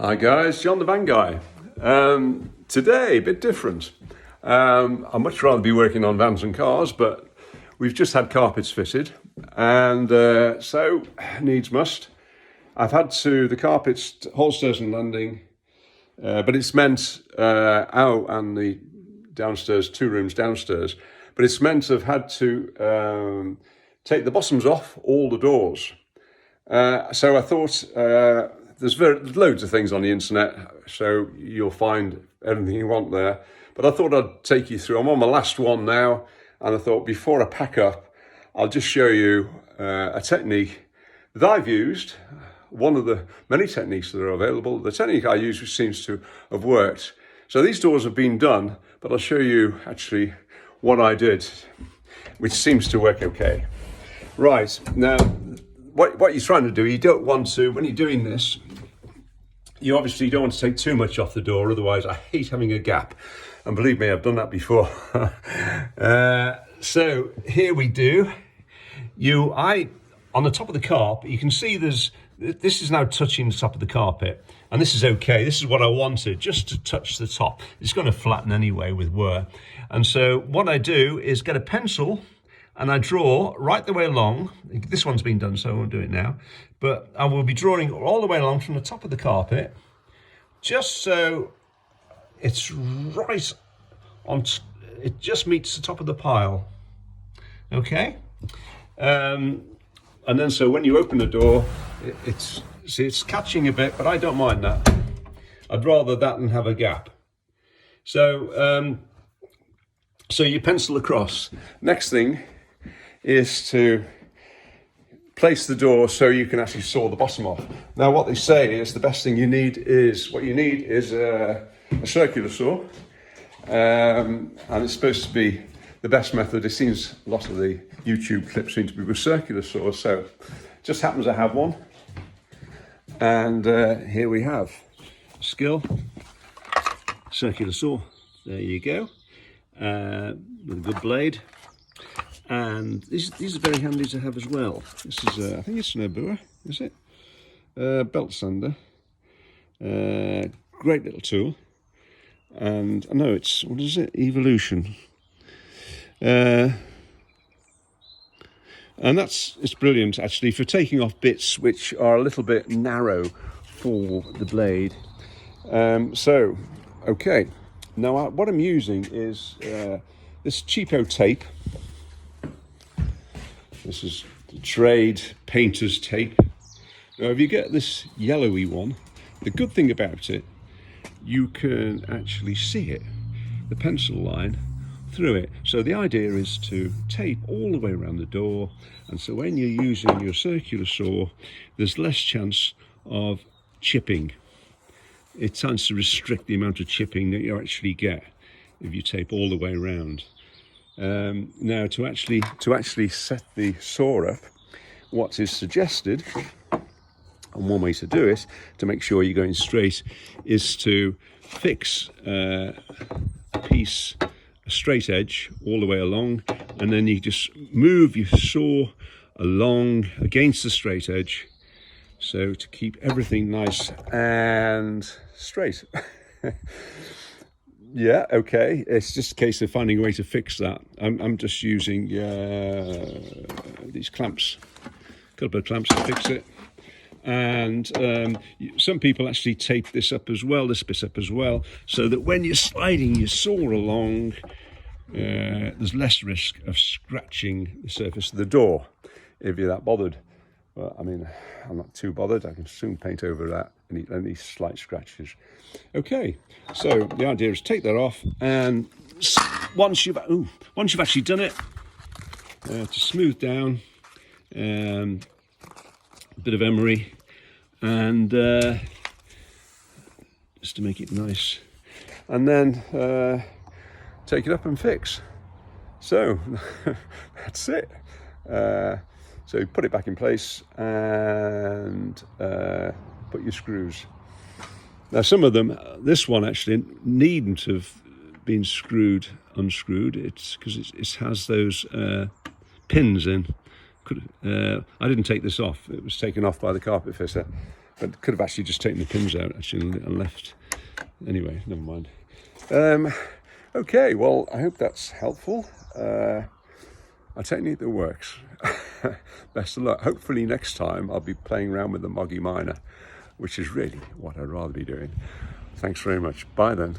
Hi guys, John the Van Guy. Today, a bit different. I'd much rather be working on vans and cars, but we've just had carpets fitted, and so needs must. I've had the carpets, Holsters and Landing, but it's meant out and the downstairs, 2 rooms downstairs, but it's meant I've had to take the bottoms off all the doors. So I thought, there's loads of things on the internet, so you'll find everything you want there. But I thought I'd take you through. I'm on my last one now, and I thought before I pack up, I'll just show you a technique that I've used, one of the many techniques that are available. The technique I use, which seems to have worked. So these doors have been done, but I'll show you actually what I did, which seems to work okay. Right, now, what you're trying to do, you don't want to, when you're doing this, you obviously don't want to take too much off the door, otherwise I hate having a gap. And believe me, I've done that before. So here we do. On the top of the carpet, you can see this is now touching the top of the carpet, and this is okay. This is what I wanted, just to touch the top. It's going to flatten anyway with wear. And so what I do is get a pencil, and I draw right the way along. This one's been done, so I won't do it now. But I will be drawing all the way along from the top of the carpet, just so it's right on, it just meets the top of the pile. Okay? And then so when you open the door, it's catching a bit, but I don't mind that. I'd rather that than have a gap. So, so you pencil across. Next thing is to place the door so you can actually saw the bottom off. Now what they say is the best thing you need is a circular saw, and it's supposed to be the best method. It seems a lot of the YouTube clips seem to be with circular saws, so just happens I have one, and here we have Skil circular saw. There you go, with a good blade. And these are very handy to have as well. This is, I think it's an Ebua, is it? Belt sander. Great little tool. And I know it's, what is it? Evolution. And it's brilliant actually for taking off bits which are a little bit narrow for the blade. So, okay. Now what I'm using is this cheapo tape. This is the trade painter's tape. Now, if you get this yellowy one, the good thing about it, you can actually see it, the pencil line, through it. So the idea is to tape all the way around the door, and so when you're using your circular saw, there's less chance of chipping. It tends to restrict the amount of chipping that you actually get if you tape all the way around. Now to actually set the saw up, what is suggested, and one way to do it to make sure you're going straight, is to fix a straight edge all the way along, and then you just move your saw along against the straight edge, so to keep everything nice and straight. Yeah, okay. It's just a case of finding a way to fix that. I'm just using these clamps, a couple of clamps to fix it. And some people actually tape this up as well, this bit up as well, so that when you're sliding your saw along, there's less risk of scratching the surface of the door, if you're that bothered. Well, I mean, I'm not too bothered. I can soon paint over that, any slight scratches. Okay, so the idea is take that off, and once you've actually done it, to smooth down, a bit of emery, and just to make it nice, and then take it up and fix. So that's it. So you put it back in place and put your screws. Now some of them, this one actually needn't have been unscrewed. It's because it has those pins in. I didn't take this off. It was taken off by the carpet fitter. but could have actually just taken the pins out actually and left. Anyway, never mind. Okay, well, I hope that's helpful. A technique that works. Best of luck. Hopefully next time I'll be playing around with the Moggy Minor, which is really what I'd rather be doing. Thanks very much. Bye then.